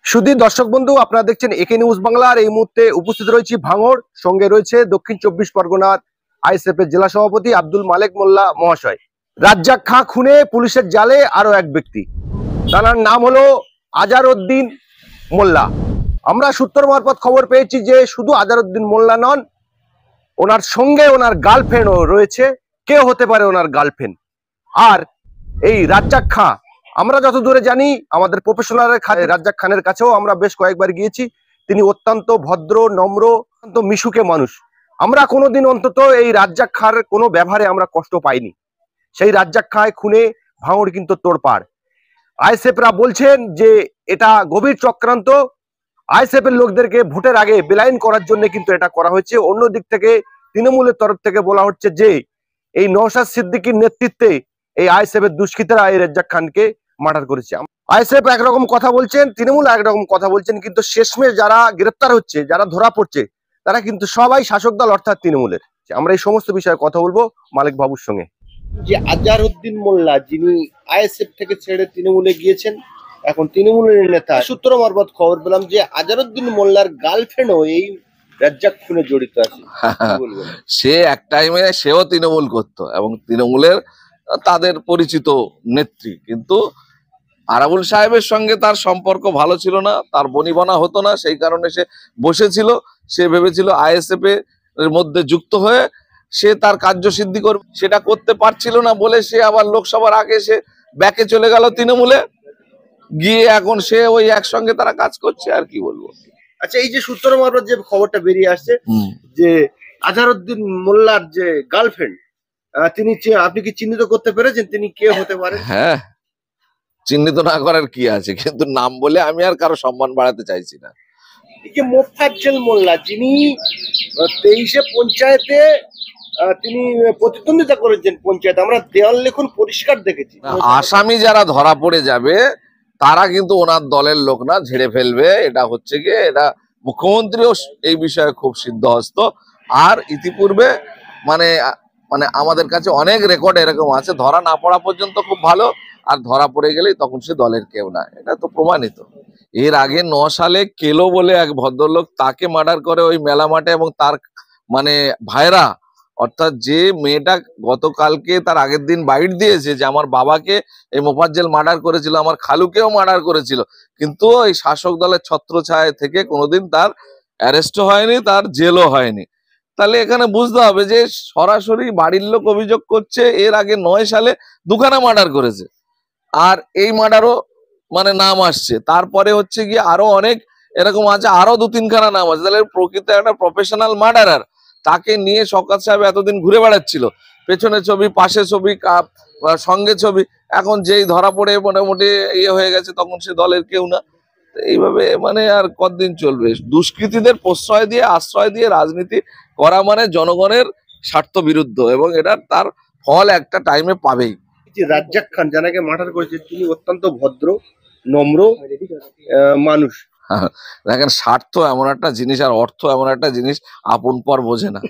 শুধু দর্শক বন্ধু, আপনারা দেখছেন একে নিউজ বাংলার। এই মুহূর্তে উপস্থিত রয়েছে ভাঙড়, সঙ্গে রয়েছে দক্ষিণ চব্বিশ পরগনার আইএসএফ এর জেলা সভাপতি আব্দুল মালেক মোল্লা মহাশয়। রাজ্জাক খাঁ খুনে পুলিশের জালে আরো এক ব্যক্তি, তার নাম হলো আজারউদ্দিন মোল্লা। আমরা সূত্র মারফত খবর পেয়েছি যে শুধু আজারউদ্দিন মোল্লা নন, ওনার সঙ্গে ওনার গার্লফ্রেন্ডও রয়েছে। কে হতে পারে ওনার গার্লফ্রেন্ড? আর এই রাজ্জাক খাঁ, আমরা যত দূরে জানি, আমাদের প্রফেশনাল রাজ্জাক খানের কাছেও আমরা বেশ কয়েকবার গিয়েছি। তিনি অত্যন্ত ভদ্র, নম্র, অত্যন্ত মিশুকে মানুষ। আমরা কোনোদিন অন্তত এই রাজ্জাক খাঁর কোনো ব্যবহারে আমরা কষ্ট পাইনি। সেই রাজ্জাক খাঁ খুনে ভাঙড় কিন্তু তোড়পাড়। আইএসএফরা বলছেন যে এটা গভীর চক্রান্ত। আইএসএফ এর লোকদেরকে ভোটের আগে বেলাইন করার জন্য কিন্তু এটা করা হয়েছে। অন্য দিক থেকে তৃণমূলের তরফ থেকে বলা হচ্ছে যে এই নওশাদ সিদ্দিকীর নেতৃত্বে এই আইএসএফ এর দুষ্কৃতীরা এই রাজ্জাক খানকে মার্ডার করেছে। আইএসএফ একরকম কথা বলছেন, তৃণমূল একরকম কথা বলছেন, কিন্তু শেষমেশ যারা গ্রেপ্তার হচ্ছে, যারা ধরা পড়ছে, তারা কিন্তু সবাই শাসক দল অর্থাৎ তৃণমূলের। আমরা এই সমস্ত বিষয়ে কথা বলবো মালিক বাবুর সঙ্গে। যে আজারউদ্দিন মোল্লা, যিনি আইএসএফ থেকে ছেড়ে তৃণমূলে গিয়েছেন, এখন তৃণমূলের নেতা, সূত্র মারফত খবর পেলাম যে আজারউদ্দিন মোল্লার গার্লফ্রেন্ডও এই রাজ্জাক খুনে জড়িত আছে। সে এক টাইমে সেও তৃণমূল করতো এবং তৃণমূলের তাদের পরিচিত নেত্রী, কিন্তু আরাবুল সাহেবের সঙ্গে তার সম্পর্ক ভালো ছিল না, তার বনিবনা হতো না, সেই কারণে সে বসেছিল। সে ভেবেছিল আইএসএফ এর মধ্যে যুক্ত হয়ে সে তার কার্যসিদ্ধি করবে, সেটা করতে পারছিল না বলে সে আবার লোকসভার আগে সে ব্যাকে চলে গেল তৃণমূলে গিয়ে। এখন সে ওই একসঙ্গে তারা কাজ করছে, আর কি বলবো। আচ্ছা, এই যে সূত্র মারফত যে খবরটা বেরিয়ে আসছে যে আজারউদ্দিন মোল্লার যে গার্লফ্রেন্ড, তিনি, আপনি কি চিহ্নিত করতে পেরেছেন তিনি কে হতে পারে? হ্যাঁ, চিহ্নিত না করার কি আছে, কিন্তু নাম বলে আমি আর কারো সম্মান বাড়াতে চাইছি না। মোফাজ্জল মোল্লা, যিনি 23-এ পঞ্চায়েতে তিনি প্রতিদ্বন্দ্বিতা করেছেন পঞ্চায়েত, আমরা দেওয়াল লেখন পরিষ্কার দেখেছি। আসামি যারা ধরা পড়ে যাবে তারা কিন্তু ওনার দলের লোক না, ঝেড়ে ফেলবে। এটা হচ্ছে কি, এটা মুখ্যমন্ত্রীও এই বিষয়ে খুব সিদ্ধহস্ত। আর ইতিপূর্বে মানে মানে আমাদের কাছে অনেক রেকর্ড এরকম আছে, ধরা না পড়া পর্যন্ত খুব ভালো, আর ধরা পড়ে গেলেই তখন সে দলের কেউ না, এটা তো প্রমাণিত। এর আগে 9 সালে কেলো বলে এক ভদ্রলোক, তাকে মার্ডার করে ওই মেলা মাঠে, এবং তার মানে ভাইরা, অর্থাৎ যে মেয়েটা গতকালকে তার আগের দিন বাইট দিয়েছে যে আমার বাবাকে এই মোফাজ্জল মার্ডার করেছিল, আমার খালুকেও মার্ডার করেছিল, কিন্তু এই শাসক দলের ছত্রছায়া থেকে কোনোদিন তার অ্যারেস্টও হয়নি, তার জেলও হয়নি। তাহলে এখানে বুঝতে হবে যে সরাসরি বাড়ির লোক অভিযোগ করছে এর আগে 9 সালে 2খানা মার্ডার করেছে, আর এই মার্ডারও মানে নাম আসছে। তারপরে হচ্ছে গিয়ে আরো অনেক এরকম আছে, আরো 2-3খানা নাম আছে। তাহলে প্রকৃত একটা প্রফেশনাল মার্ডারার, তাকে নিয়ে শওকত সাহেব এতদিন ঘুরে বেড়াচ্ছিল, পেছনে ছবি, পাশে ছবি, সঙ্গে ছবি। এখন যেই ধরা পড়ে মোটামুটি ইয়ে হয়ে গেছে, তখন সে দলের কেউ না। এইভাবে মানে আর কতদিন চলবে? দুষ্কৃতীদের প্রশ্রয় দিয়ে, আশ্রয় দিয়ে রাজনীতি করা মানে জনগণের স্বার্থ বিরুদ্ধ, এবং এটা তার ফল একটা টাইমে পাবেই। রাজ্জাক খান যাকে মার্ডার করেছে, তিনি অত্যন্ত ভদ্র, নম্র মানুষ। দেখেন, স্বার্থ এমন একটা জিনিস আর অর্থ এমন একটা জিনিস, আপন পর বোঝে না।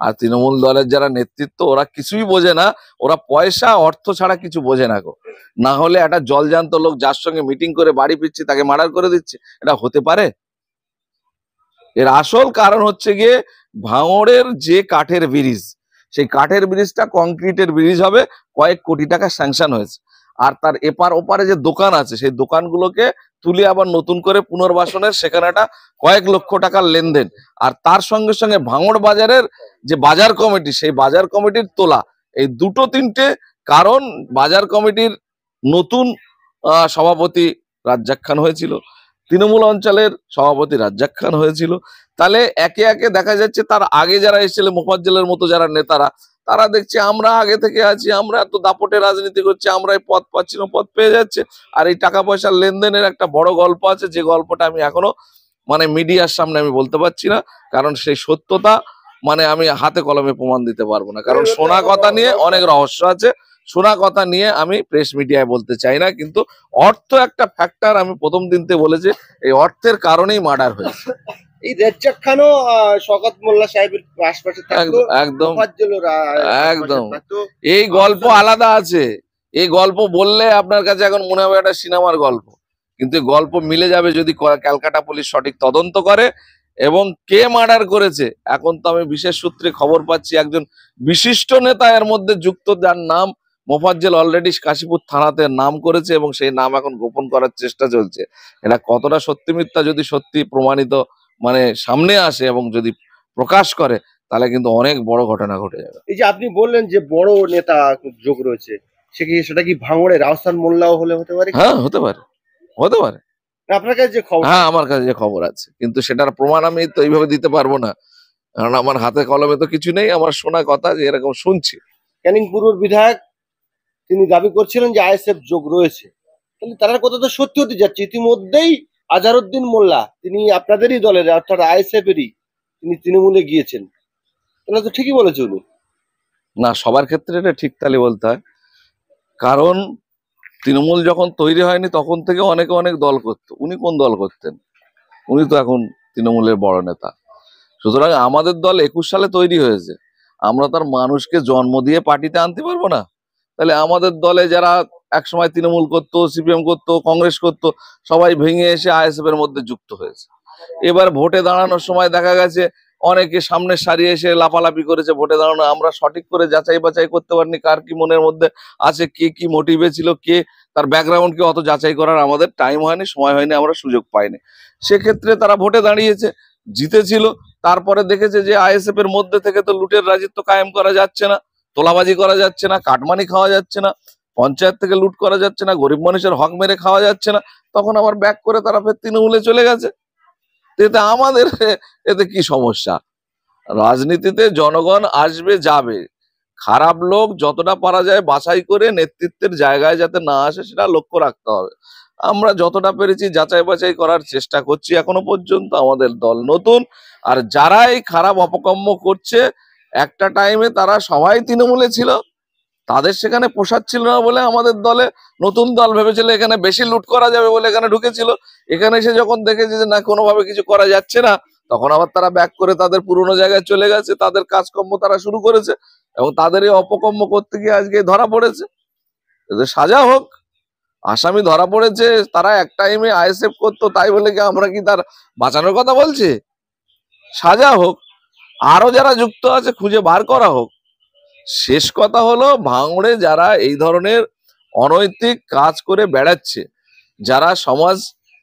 আর তৃণমূল দলের যারা নেতৃত্ব, ওরা কিছুই বোঝে না, ওরা পয়সা অর্থ ছাড়া কিছু বোঝে না গো। না হলে একটা জলজান্ত লোক যার সঙ্গে মিটিং করে বাড়ি ফিরছে তাকে মার্ডার করে দিচ্ছে, এটা হতে পারে? এর আসল কারণ হচ্ছে গিয়ে ভাঙড়ের যে কাঠের ব্রিজ, সেই কাঠের ব্রিজটা কংক্রিটের ব্রিজ হবে, কয়েক কোটি টাকা স্যাংশন হয়েছে। আর তার এপার ওপারে যে দোকান আছে, সেই দোকানগুলোকে তুলে আবার নতুন করে পুনর্বাসনের, সেখানে একটা কয়েক লক্ষ টাকার লেনদেন। আর তার সঙ্গে সঙ্গে ভাঙড় বাজারের যে বাজার কমিটি, সেই বাজার কমিটির তোলা, এই 2-3টে কারণ। বাজার কমিটির নতুন সভাপতি রাজ্জাক খান হয়েছিল, তৃণমূল অঞ্চলের সভাপতি রাজ্জাক খান হয়েছিল। তাহলে একে একে দেখা যাচ্ছে তার আগে যারা এসেছিল, মোফাজ্জলের মতো যারা নেতারা, তারা দেখছে আমরা আগে থেকে আছি, আমরা এত দাপটে রাজনীতি করছি, আমরা এই পদ পাচ্ছি না, পদ পেয়ে যাচ্ছে। আর এই টাকা পয়সার লেনদেনের একটা বড় গল্প আছে, যে গল্পটা আমি এখনো মানে মিডিয়ার সামনে আমি বলতে পারছি না, কারণ সেই সত্যতা মানে আমি হাতে কলমে প্রমাণ দিতে পারবো না, কারণ শোনা কথা নিয়ে অনেক রহস্য আছে। শোনা কথা নিয়ে আমি প্রেস মিডিয়ায় বলতে চাই না, কিন্তু অর্থ একটা ফ্যাক্টর। আমি প্রথম দিনতে বলেছি, এই অর্থের কারণেই মার্ডার হয়েছে। এই রাজ্জাক খানও শওকত মোল্লা সাহেবের আশপাশে থাকতো, একদম একদম। এই গল্প আলাদা আছে, এই গল্প বললে আপনার কাছে এখন মনে হবে একটা সিনেমার গল্প, কিন্তু এই গল্প মিলে যাবে যদি ক্যালকাটা পুলিশ সঠিক তদন্ত করে। এবং কে মার্ডার করেছে, এখন তো আমি বিশেষ সূত্রে খবর পাচ্ছি একজন বিশিষ্ট নেতা এর মধ্যে যুক্ত, যার নাম মোফাজ্জেল অলরেডি কাশীপুর থানাতে নাম করেছে এবং সেই নাম এখন গোপন করার চেষ্টা চলছে। এটা কতটা সত্যি মিথ্যা যদি সত্যি প্রমাণিত সামনে আসে এবং যদি প্রকাশ করে, তাহলে কিন্তু অনেক বড় ঘটনা ঘটে যাবে। এই যে আপনি বললেন যে বড় নেতা যোগ রয়েছে, সেটা কি ভাঙড়ের রাউসান মোল্লাও হতে পারে? হ্যাঁ, হতে পারে, হতে পারে। আপনার কাছে যে খবর? হ্যাঁ, আমার কাছে যে খবর আছে, কিন্তু সেটার প্রমাণ আমি তো এইভাবে দিতে পারবো না, কারণ আমার হাতে কলমে তো কিছু নেই। আমার শোনা কথা যে এরকম শুনছি। ক্যানিং পূর্বের বিধায়ক তিনি দাবি করছিলেন যে আইএসএফ যোগ রয়েছে, কিন্তু তার কথা তো সত্যি হতে যাচ্ছে। ইতিমধ্যেই আজহারউদ্দিন মোল্লা, তিনি আপনাদেরই দলের, অর্থাৎ আইএসএফ এরই, তিনি তৃণমূলে গিয়েছেন। তাহলে তো ঠিকই বলেছে উনি। না, সবার ক্ষেত্রে এটা ঠিক তালি বলতে হয়, কারণ তৃণমূল যখন তৈরি হয়নি তখন থেকে অনেকে অনেক দল করতো। উনি কোন দল করতেন? উনি তো এখন তৃণমূলের বড় নেতা। সুতরাং আমাদের দল 21 সালে তৈরি হয়েছে, আমরা তার মানুষকে জন্ম দিয়ে পার্টিতে আনতে পারবো না? তাহলে আমাদের দলে যারা একসময় তৃণমূল করতো, সিপিএম করতো, কংগ্রেস করতো, সবাই ভেঙে এসে আইএসএফ এর মধ্যে যুক্ত হয়েছে। এবার ভোটে দাঁড়ানোর সময় দেখা গেছে অনেকে সামনে সারিয়ে এসে লাফালাফি করেছে ভোটে দাঁড়ানো। আমরা সঠিক করে যাচাই বাছাই করতে পারিনি কার কি মনের মধ্যে আছে, কে কি মোটিভে ছিল, কে তার ব্যাকগ্রাউন্ড কি অত যাচাই করার আমাদের টাইম হয়নি, সময় হয়নি, আমরা সুযোগ পাইনি। সেক্ষেত্রে তারা ভোটে দাঁড়িয়েছে, জিতেছিল। তারপরে দেখেছে যে আইএসএফ এর মধ্যে থেকে তো লুটের রাজত্ব কায়েম করা যাচ্ছে না, তোলাবাজি করা যাচ্ছে না, কাটমানি খাওয়া যাচ্ছে না, পঞ্চায়েত থেকে লুট করা যাচ্ছে না, গরিব মানুষের হক মেরে খাওয়া যাচ্ছে না। তখন আবার ব্যাক করে তারা ফের তৃণমূলে চলে গেছে। এতে আমাদের এতে কি সমস্যা? রাজনীতিতে জনগণ আসবে যাবে, খারাপ লোক যতটা পারা যায় বাছাই করে নেতৃত্বের জায়গায় যাতে না আসে সেটা লক্ষ্য রাখতে হবে। আমরা যতটা পেরেছি যাচাই বাছাই করার চেষ্টা করছি এখনো পর্যন্ত। আমাদের দল নতুন, আর যারা এই খারাপ অপকর্ম করছে একটা টাইমে তারা সবাই তৃণমূলে ছিল, তাদের সেখানে পোষাচ্ছিল না বলে আমাদের দলে নতুন দল ভেবেছিল এখানে বেশি লুট করা যাবে বলে এখানে ঢুকেছিল। এখানে এসে যখন দেখেছে যে না, কোনোভাবে কিছু করা যাচ্ছে না, তখন আবার তারা ব্যাক করে তাদের পুরোনো জায়গায় চলে গেছে, তাদের কাজকর্ম তারা শুরু করেছে এবং তাদের এই অপকর্ম করতে গিয়ে আজকে ধরা পড়েছে। এদের সাজা হোক। আসামি ধরা পড়েছে, তারা এক টাইমে আইএসএফ করতো, তাই বলে কি আমরা কি তার বাঁচানোর কথা বলছি? সাজা হোক, আরো যারা যুক্ত আছে খুঁজে বার করা হোক। শেষ কথা হলো, ভাঙড়ে যারা এই ধরনের অনৈতিক কাজ করে বেড়াচ্ছে, যারা সমাজ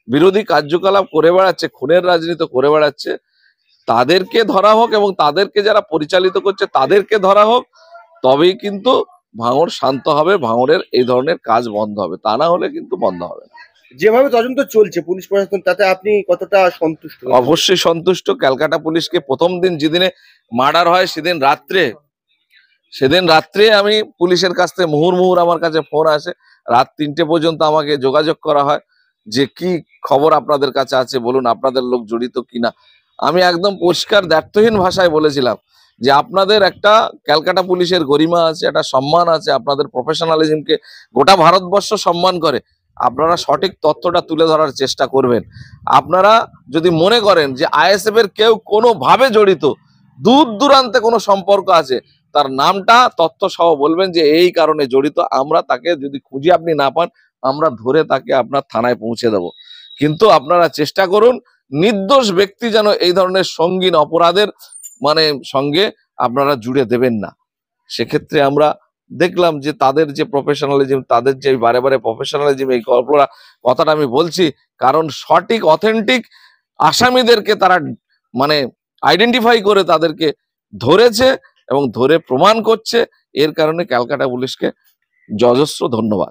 বিরোধী কার্যকলাপ করে বেড়াচ্ছে, খুনের রাজনীতি করে বেড়াচ্ছে, তাদেরকে ধরা হোক এবং তাদেরকে যারা পরিচালিত করছে তাদেরকে ধরা হোক। তবেই কিন্তু ভাঙড় শান্ত হবে, ভাঙড়ের এই ধরনের কাজ বন্ধ হবে, তা না হলে কিন্তু বন্ধ হবে না। যেভাবে তদন্ত চলছে পুলিশ প্রশাসন, তাতে আপনি কতটা সন্তুষ্ট? অবশ্যই সন্তুষ্ট। ক্যালকাটা পুলিশকে প্রথম দিন যেদিনে মার্ডার হয় সেদিন রাত্রে আমি পুলিশের কাছ থেকে মুহুর্মুহুর আমার কাছে ফোন আসে, রাত 3টে পর্যন্ত আমাকে যোগাযোগ করা হয় যে কি খবর আপনাদের কাছে আছে বলুন, আপনাদের লোক জড়িত কিনা। আমি একদম পরিষ্কার দ্ব্যর্থহীন ভাষায় বলেছিলাম যে আপনাদের একটা ক্যালকাটা পুলিশের গরিমা আছে, একটা সম্মান আছে, আপনাদের প্রফেশনালিজমকে গোটা ভারতবর্ষ সম্মান করে। আপনারা সঠিক তথ্যটা তুলে ধরার চেষ্টা করবেন। আপনারা যদি মনে করেন যে আইএসএফ এর কেউ কোনোভাবে জড়িত, দূর দূরান্তে কোনো সম্পর্ক আছে, তার নামটা তথ্য সহ বলবেন যে এই কারণে জড়িত। আমরা তাকে যদি খুঁজে আপনি না পান, আমরা ধরে তাকে আপনার থানায় পৌঁছে দেব। কিন্তু আপনারা চেষ্টা করুন নির্দোষ ব্যক্তি যেন এই ধরনের সঙ্গীন অপরাধের সঙ্গে আপনারা জুড়ে দেবেন না। সেক্ষেত্রে আমরা দেখলাম যে তাদের যে প্রফেশনালিজম, তাদের যে বারে বারে প্রফেশনালিজম, এই কথাটা আমি বলছি কারণ সঠিক অথেন্টিক আসামিদেরকে তারা আইডেন্টিফাই করে তাদেরকে ধরেছে এবং ধরে প্রমাণ করছে। এর কারণে ক্যালকাটা পুলিশকে যথেষ্ট ধন্যবাদ।